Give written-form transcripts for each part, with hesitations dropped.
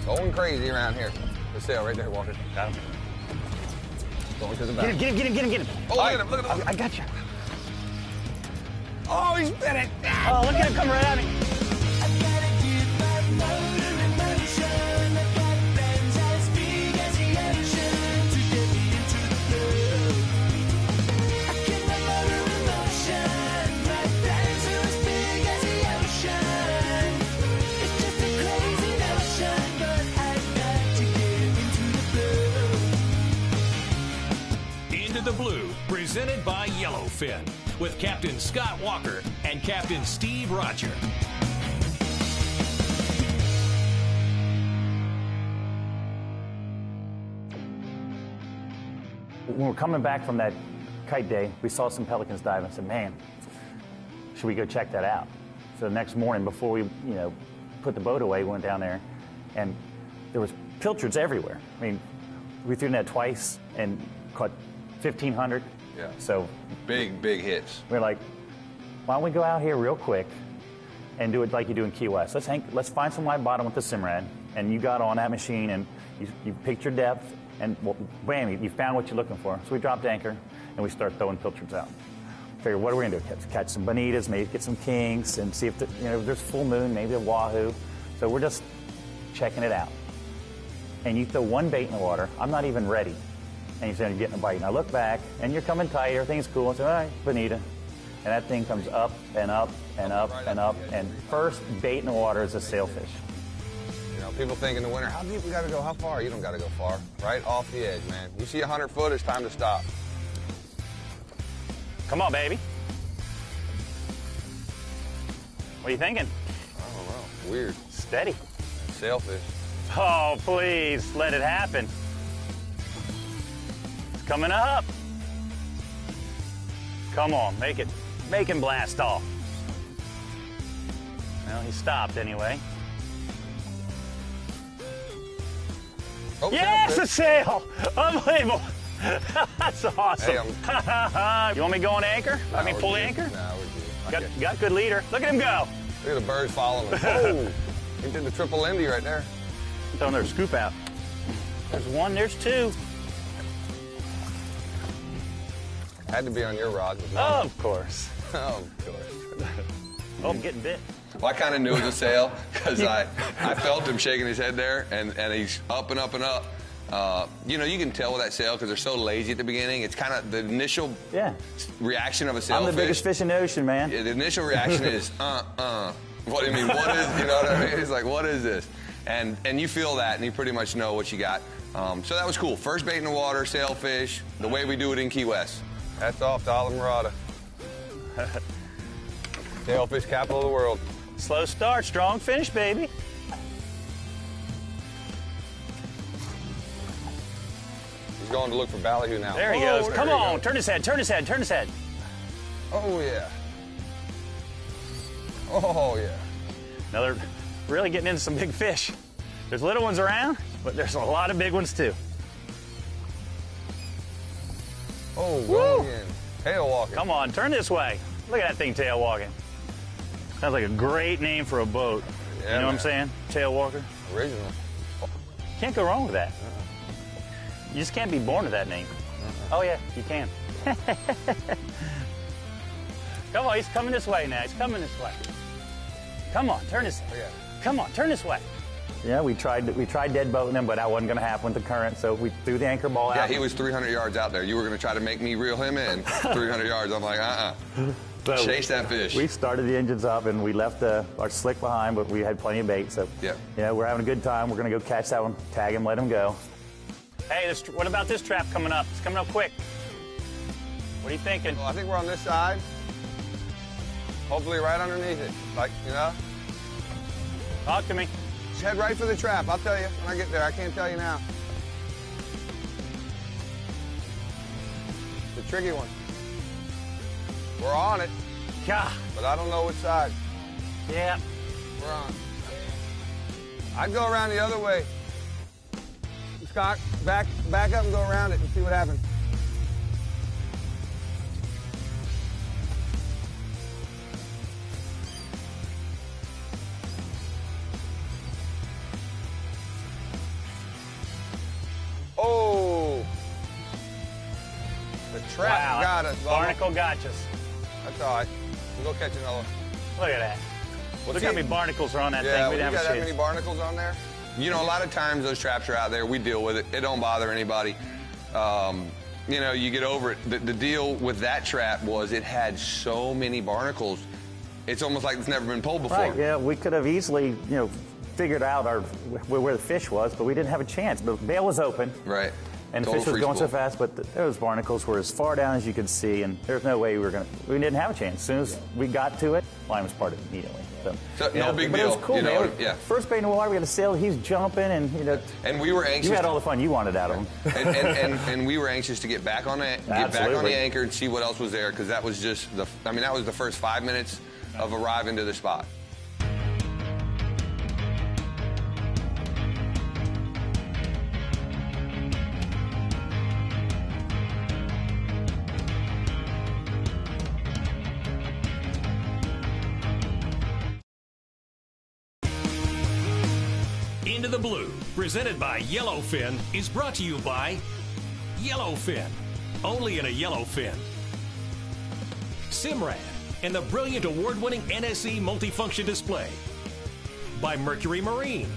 Going crazy around here. The sail right there, Walker. Got him. Going to the back. Get him. Oh, look at him, look at him. I got you. Oh, he's bit it. Oh, look at him come right at me. The Blue, presented by Yellowfin, with Captain Scott Walker and Captain Steve Rodger. When we're coming back from that kite day, we saw some pelicans diving. I said, man, should we go check that out? So the next morning, before we, put the boat away, we went down there, and there was pilchards everywhere. I mean, we threw net twice and caught 1,500. Yeah. So big hits. we're like, why don't we go out here real quick and do it like you do in Key West? Let's find some live bottom with the Simrad, and you got on that machine and you picked your depth, and bam, you found what you're looking for. So we dropped anchor and we start throwing pilchards out. Figure, what are we gonna do? Catch some bonitas, maybe get some kings, and see if there's full moon, maybe a wahoo. So we're just checking it out. And you throw one bait in the water. I'm not even ready. And you say you're getting a bite. And I look back, and you're coming tight, everything's cool. I say, all right, bonita. And that thing comes up and up and up and up. And first bait in the water is a sailfish. People think in the winter, how deep we gotta go? How far? You don't gotta go far. Right off the edge, man. You see 100 foot, it's time to stop. Come on, baby. What are you thinking? I don't know. Weird. Steady. Sailfish. Oh, please, let it happen. It's coming up. Come on, make him blast off. Well, he stopped anyway. Oh, yes, a sail! Unbelievable. That's awesome. Hey, you want me going anchor? Pull the anchor? Nah, we're good. Got good leader. Look at him go. Look at the birds following him. Oh, he did the triple Indy right there. Throwing their scoop out. There's one, there's two. Had to be on your rod. Oh, of course. Of course. Oh, I'm getting bit. Well, I kind of knew it was a sail because I felt him shaking his head there, and he's up and up and up. You can tell with that sail because they're so lazy at the beginning. It's kind of the initial reaction of a sailfish. I'm the biggest fish in the ocean, man. Yeah, the initial reaction is, What do you mean? What is? You know what I mean? It's like, what is this? And you feel that, and you pretty much know what you got. So that was cool. First bait in the water, sailfish, the way we do it in Key West. That's off to Islamorada. Sailfish capital of the world. Slow start, strong finish, baby. He's going to look for ballyhoo now. There he goes. There Come he on, goes. turn his head, turn his head, turn his head. Oh, yeah. Oh, yeah. Now they're really getting into some big fish. There's little ones around, but there's a lot of big ones too. Oh, going in. Tail walking. Come on, turn this way. Look at that thing tail walking. Sounds like a great name for a boat. Yeah, you know what I'm saying? Tail walker. Original. Can't go wrong with that. You just can't be born with that name. Oh yeah, you can. Come on, he's coming this way now. He's coming this way. Come on, turn this way. Come on, turn this way. Yeah, we tried dead boating him, but that wasn't going to happen with the current, so we threw the anchor ball out. Yeah, he was 300 yards out there. You were going to try to make me reel him in 300 yards. I'm like, So chase that fish. We started the engines up, and we left our slick behind, but we had plenty of bait. So yeah, we're having a good time. We're going to go catch that one, tag him, let him go. Hey, what about this trap coming up? It's coming up quick. What are you thinking? Well, I think we're on this side. Hopefully right underneath it. Like, Talk to me. Just head right for the trap. I'll tell you when I get there. I can't tell you now. It's a tricky one. We're on it. Yeah. But I don't know which side. Yeah. We're on. I'd go around the other way. Scott, back up and go around it and see what happens. trap got us. Barnacle got us. That's all right. We'll go catch another one. Look at that. Look how many barnacles are on that thing. Yeah, We you didn't got have a that many barnacles on there? You know, a lot of times those traps are out there. We deal with it. It don't bother anybody. You know, you get over it. The deal with that trap was it had so many barnacles. It's almost like it's never been pulled before. Right, yeah, we could have easily, you know, figured out where the fish was, but we didn't have a chance. The bail was open. Right. And the fish was going so fast, but those barnacles were as far down as you could see, and there's no way we didn't have a chance. As soon as we got to it, line was parted immediately. So no big but deal. It was cool, you know, man. yeah. First bait in the water, we got a sail, he's jumping, and you know. And we were anxious. You had all the fun you wanted out of him. and we were anxious to get back on it, get back on the anchor, and see what else was there, because that was just that was the first 5 minutes of arriving to the spot. Into the Blue, presented by Yellowfin, is brought to you by Yellowfin, only in a Yellowfin. Simrad, and the brilliant award-winning NSE multifunction display. By Mercury Marine.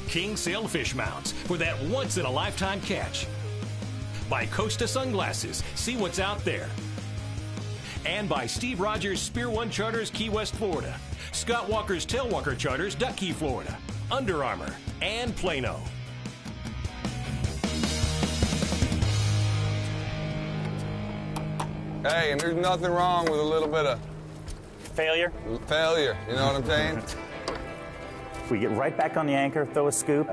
King Sailfish mounts for that once-in-a-lifetime catch. By Costa Sunglasses, see what's out there. And by Steve Rodger's Spear One Charters, Key West, Florida. Scott Walker's Tailwalker Charters, Duck Key, Florida. Under Armour, and Plano. Hey, and there's nothing wrong with a little bit of failure, you know what I'm saying? We get right back on the anchor, throw a scoop.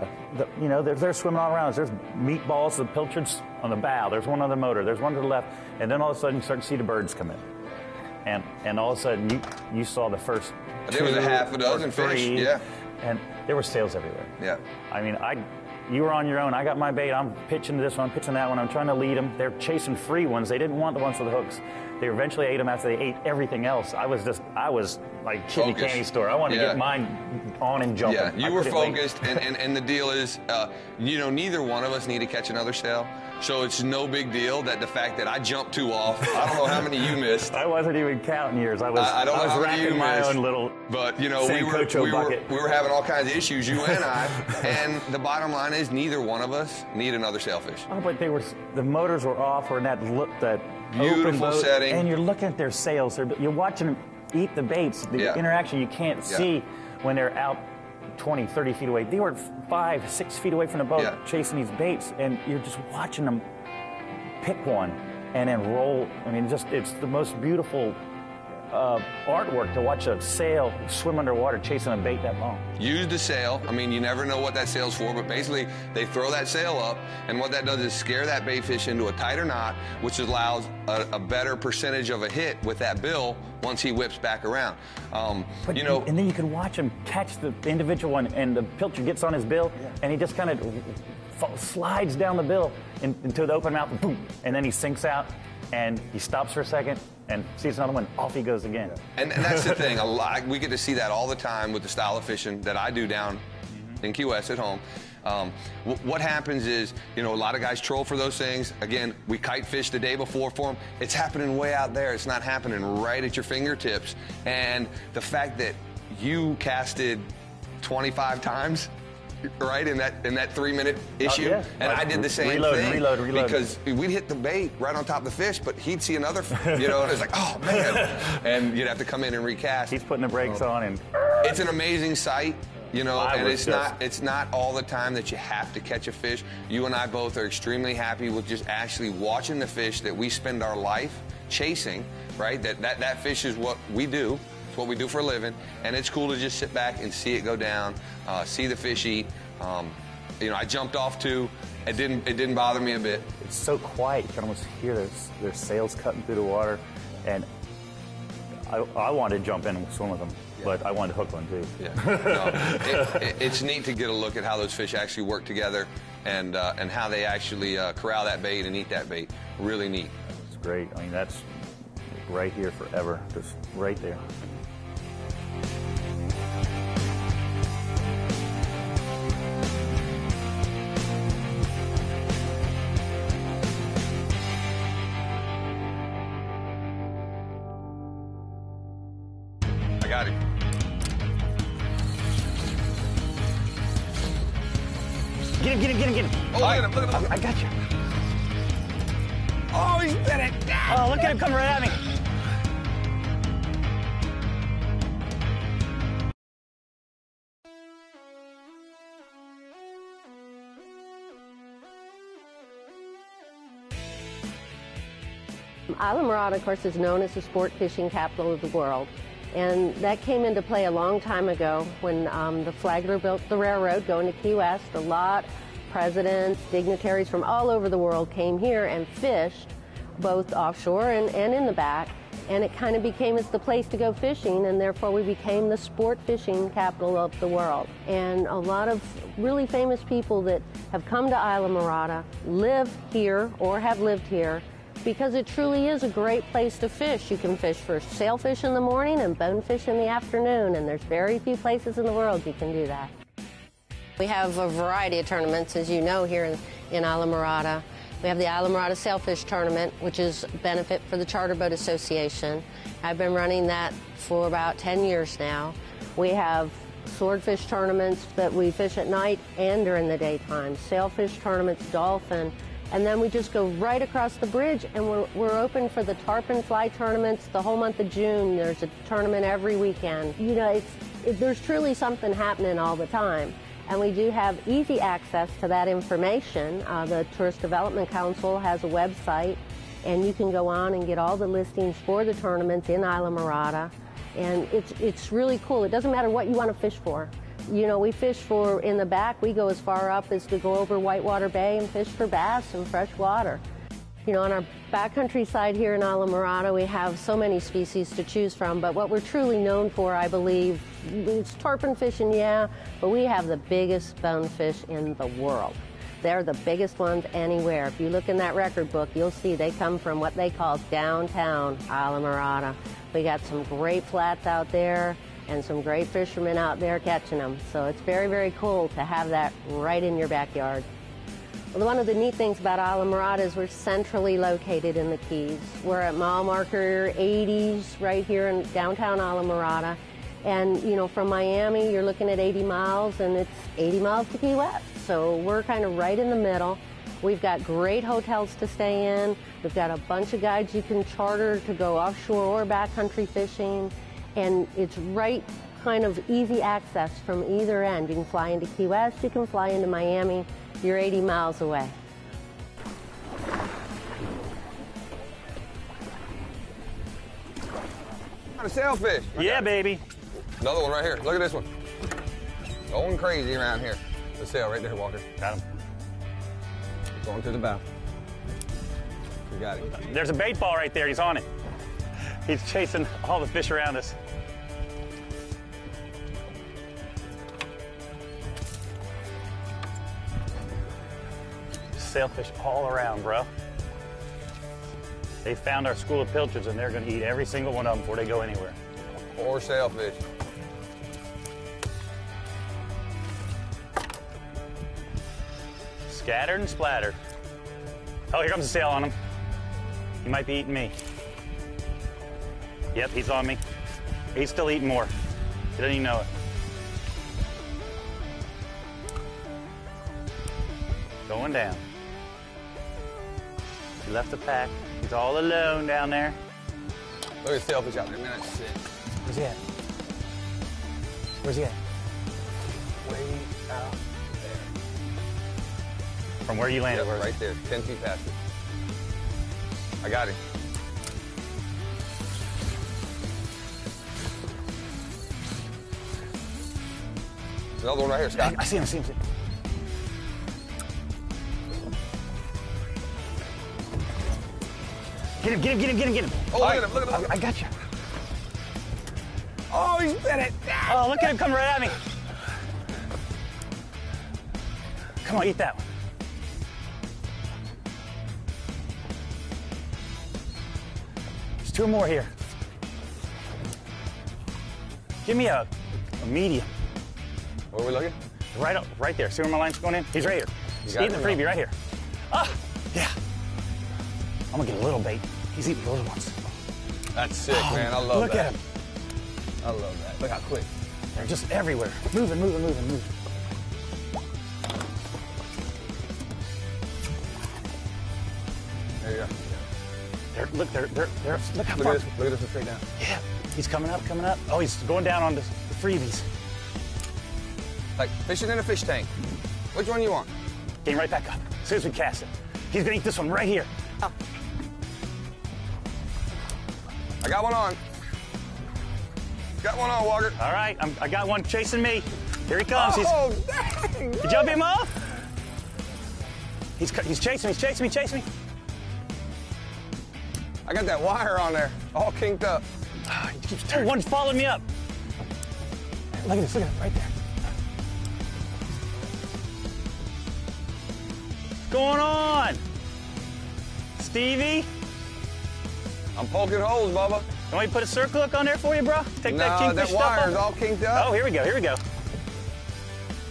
You know, they're swimming all around us. There's meatballs, the pilchards on the bow. There's one on the motor. There's one to the left. And then all of a sudden, you start to see the birds come in. And all of a sudden, you saw the first I think it was a half a dozen fish, yeah. And there were sails everywhere. Yeah. I mean, you were on your own. I got my bait. I'm pitching this one, I'm pitching that one. I'm trying to lead them. They're chasing free ones. They didn't want the ones with the hooks. They eventually ate them after they ate everything else. I was like kid in a candy store. I wanted to get mine on and jumping. Yeah, you were focused, and the deal is, you know, neither one of us need to catch another sail. So it's no big deal that the fact that I jumped 2 off. I don't know how many you missed. I wasn't even counting yours. I don't know how many you my missed, own little. But you know, we were having all kinds of issues, you and I. And the bottom line is, neither one of us need another sailfish. Oh, but the motors were off, or that beautiful open boat, setting, and you're looking at their sails. You're watching them eat the baits. The interaction you can't see when they're out 20, 30 feet away. They were 5, 6 feet away from the boat chasing these baits, and you're just watching them pick one and then roll. I mean, it's the most beautiful artwork to watch a sail swim underwater chasing a bait that long. Use the sail. I mean, you never know what that sail's for, but basically they throw that sail up, and what that does is scare that bait fish into a tighter knot, which allows a better percentage of a hit with that bill once he whips back around. You know, and then you can watch him catch the individual one, and the pilcher gets on his bill, and he just kind of slides down the bill into the open mouth, boom, and then he sinks out, and he stops for a second and sees another one, off he goes again. And that's the thing, we get to see that all the time with the style of fishing that I do down in Key West at home. What happens is, you know, a lot of guys troll for those things. Again, we kite fish the day before for them. It's happening way out there. It's not happening right at your fingertips. And the fact that you casted 25 times, right, in that 3-minute issue, and I did the same thing. Reload. Because we'd hit the bait right on top of the fish, but he'd see another, you know, and it's like, oh man, and you'd have to come in and recast. He's putting the brakes on, and it's an amazing sight. You know, and it's not all the time that you have to catch a fish. You and I both are extremely happy with just actually watching the fish that we spend our life chasing, right? That fish is what we do. It's what we do for a living, and it's cool to just sit back and see it go down, see the fish eat. You know, I jumped off too. It didn't bother me a bit. It's so quiet. You can almost hear their sails cutting through the water, and I wanted to jump in and swim with them. But I wanted to hook one too. Yeah, no, it's neat to get a look at how those fish actually work together, and how they actually corral that bait and eat that bait. Really neat. It's great. I mean, that's right here forever, just right there. Get him. Oh, look at him, look at him. I got you. Oh, he's bit it. Oh, look at him come right at me. Islamorada, of course, is known as the sport fishing capital of the world. And that came into play a long time ago when the Flagler built the railroad going to Key West. A lot of presidents, dignitaries from all over the world came here and fished, both offshore and in the back. And it kind of became the place to go fishing, and therefore we became the sport fishing capital of the world. And a lot of really famous people that have come to Islamorada live here or have lived here, because it truly is a great place to fish. You can fish for sailfish in the morning and bonefish in the afternoon, and there's very few places in the world you can do that. We have a variety of tournaments, as you know, here in Islamorada. We have the Islamorada Sailfish Tournament, which is a benefit for the Charter Boat Association. I've been running that for about 10 years now. We have swordfish tournaments that we fish at night and during the daytime, sailfish tournaments, dolphin, and then we just go right across the bridge, and we're open for the tarpon fly tournaments the whole month of June. There's a tournament every weekend. You know, there's truly something happening all the time. And we do have easy access to that information. The Tourist Development Council has a website, and you can go on and get all the listings for the tournaments in Islamorada. And it's really cool. It doesn't matter what you want to fish for. You know, we fish for, in the back, we go as far up as to go over Whitewater Bay and fish for bass and fresh water. You know, on our backcountry side here in Islamorada, we have so many species to choose from, but what we're truly known for, I believe, is tarpon fishing, yeah, but we have the biggest bonefish in the world. They're the biggest ones anywhere. If you look in that record book, you'll see they come from what they call downtown Islamorada. We got some great flats out there and some great fishermen out there catching them. So it's very, very cool to have that right in your backyard. Well, one of the neat things about Islamorada is we're centrally located in the Keys. We're at mile marker 80s right here in downtown Islamorada. And, you know, from Miami, you're looking at 80 miles, and it's 80 miles to Key West. So we're kind of right in the middle. We've got great hotels to stay in. We've got a bunch of guides you can charter to go offshore or backcountry fishing. And it's right kind of easy access from either end. You can fly into Key West, you can fly into Miami. You're 80 miles away. A sailfish. Yeah, baby. Another one right here. Look at this one. Going crazy around here. The sail right there, Walker. Got him. Going to the bow. You got it. There's a bait ball right there. He's on it. He's chasing all the fish around us. Sailfish all around, bro. They found our school of pilchards, and they're going to eat every single one of them before they go anywhere. Or sailfish. Scattered and splattered. Oh, here comes a sail on him. He might be eating me. Yep, he's on me. He's still eating more. He doesn't even know it. Going down. He left the pack. He's all alone down there. Look at the sailfish out there, man. That's sick. Where's he at? Where's he at? Way out there. From where you landed, Yep, right there, 10 feet past it. I got him. There's another one right here, Scott. I see him. Get him. Oh, look at him. I got you. Oh, he's bit it. Oh, look at him come right at me. Come on, eat that one. There's two more here. Give me a medium. Where are we looking? Right there. See where my line's going in? He's right here. He's eating the freebie right here. Ah, yeah. I'm gonna get a little bait. He's eating the little ones. That's sick, man. I love that. Look at him. I love that. Look how quick. They're just everywhere. Moving. Look how Look far. at this one straight down. Yeah, he's coming up. Oh, he's going down on the freebies. Like fishing in a fish tank. Which one you want? Getting right back up. As soon as we cast it. He's gonna eat this one right here. I got one on. Got one on, Walker. All right, I got one chasing me. Here he comes. Oh, dang! Did you beat him off? He's chasing me. I got that wire on there, all kinked up. He keeps turning. One's following me up. Look at this, right there. What's going on? Stevie? I'm poking holes, Bubba. Want me to put a circle hook on there for you, bro? Take that No, kingfish that wire's stuff all kinked up. Oh, here we go. Here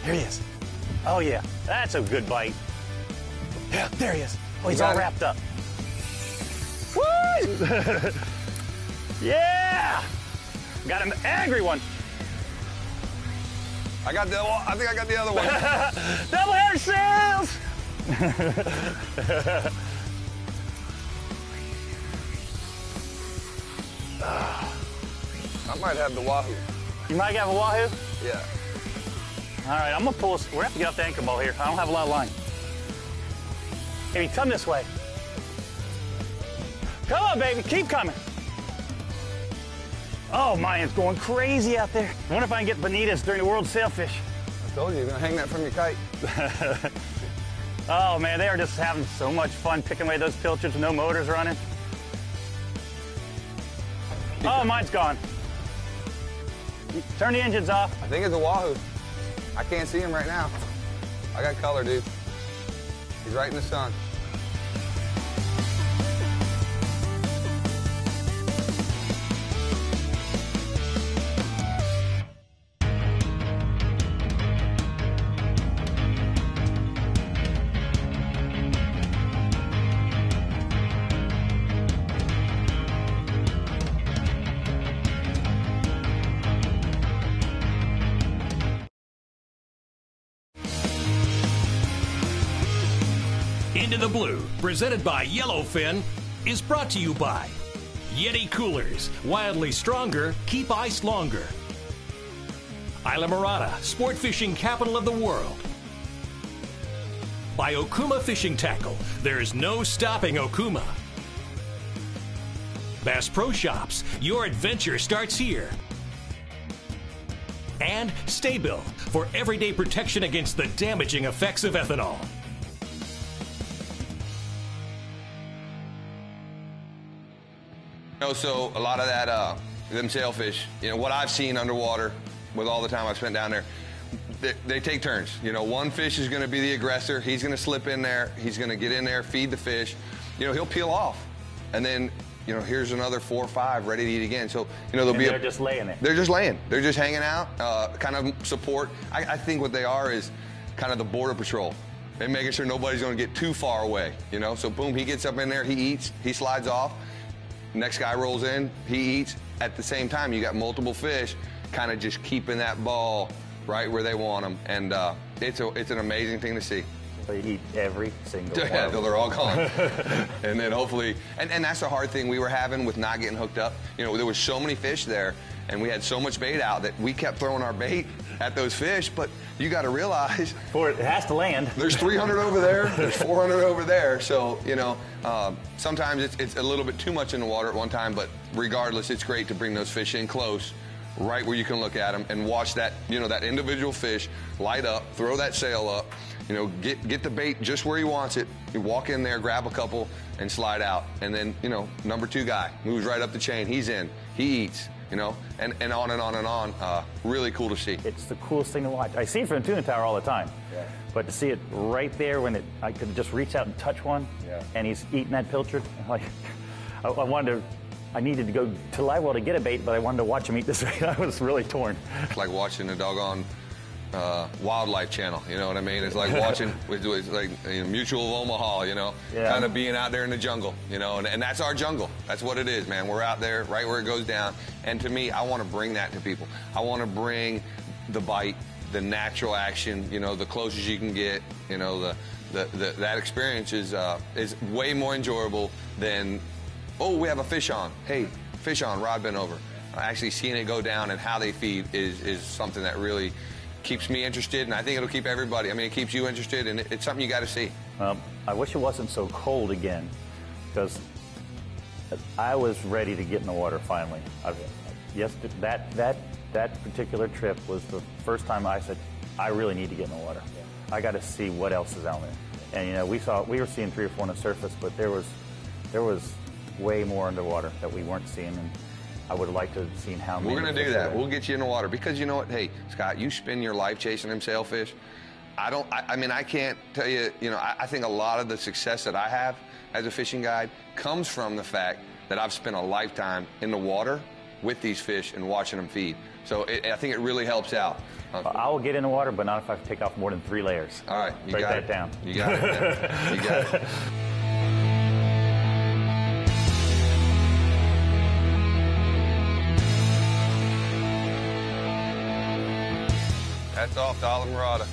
he is. Oh, yeah. That's a good bite. Yeah, there he is. Oh, he's all wrapped up. Woo! Yeah! Got an angry one. I think I got the other one. Double hair sales! I might have the wahoo. You might have a wahoo? Yeah. All right, I'm gonna pull. We're gonna have to get off the anchor ball here. I don't have a lot of line. Baby, come this way. Come on, baby, keep coming. Oh, Mayan's going crazy out there. I wonder if I can get bonitas during the World Sailfish. I told you, you're gonna hang that from your kite. Oh man, they are just having so much fun picking away those pilchards with no motors running. Oh, mine's gone. Turn the engines off. I think it's a wahoo. I can't see him right now. I got color, dude. He's right in the sun. Into the Blue, presented by Yellowfin, is brought to you by Yeti Coolers, wildly stronger, keep ice longer. Islamorada, sport fishing capital of the world. By Okuma Fishing Tackle, there's no stopping Okuma. Bass Pro Shops, your adventure starts here. And Staybill, for everyday protection against the damaging effects of ethanol. So a lot of that, them sailfish, what I've seen underwater with all the time I've spent down there, they take turns. One fish is going to be the aggressor. He's going to slip in there. He's going to get in there, feed the fish. He'll peel off. And then, here's another 4 or 5 ready to eat again. So, they're just laying there. They're just laying. They're just hanging out, kind of support. I think what they are is kind of the border patrol and making sure nobody's going to get too far away, So, boom, he gets up in there, he eats, he slides off. Next guy rolls in, he eats. At the same time, you got multiple fish kind of just keeping that ball right where they want them. And it's an amazing thing to see. They eat every single one. Yeah, until they're all gone. And then hopefully, and that's the hard thing we were having with not getting hooked up. There was so many fish there, and we had so much bait out that we kept throwing our bait at those fish, but you got to realize it has to land. There's 300 over there, there's 400 over there, so sometimes it's a little bit too much in the water at one time, but regardless, it's great to bring those fish in close, right where you can look at them and watch that that individual fish light up, throw that sail up, get the bait just where he wants it. You walk in there, grab a couple, and slide out, and then number 2 guy moves right up the chain. He's in, he eats. And on and on and on. Really cool to see. It's the coolest thing to watch. I see it from the tuna tower all the time. Yeah. But to see it right there when I could just reach out and touch one, and he's eating that pilchard, I needed to go to live well to get a bait, but I wanted to watch him eat this. I was really torn. It's like watching a doggone wildlife channel, you know what I mean? It's like watching, it's like Mutual of Omaha, kind of being out there in the jungle, and that's our jungle. That's what it is, man. We're out there right where it goes down. And to me, I want to bring that to people. I want to bring the bite, the natural action, the closest you can get, that experience is way more enjoyable than Oh, we have a fish on. Hey, fish on, rod bent over. Actually seeing it go down and how they feed is something that really keeps me interested, and I think it'll keep everybody. I mean, it keeps you interested, and it's something you got to see. I wish it wasn't so cold again, because I was ready to get in the water finally. Yes, that particular trip was the first time I said, I really need to get in the water. I got to see what else is out there. And you know, we were seeing 3 or 4 on the surface, but there was way more underwater that we weren't seeing, and I would have liked to have seen how many. We're going to do that. We'll get you in the water, because you know what? Hey, Scott, you spend your life chasing them sailfish. I mean, I can't tell you, you know, I think a lot of the success that I have as a fishing guide comes from the fact that I've spent a lifetime in the water with these fish and watching them feed. So I think it really helps out. I will get in the water, but not if I take off more than 3 layers. All right, you break got that it down. You got it. You got it. That's off to Islamorada.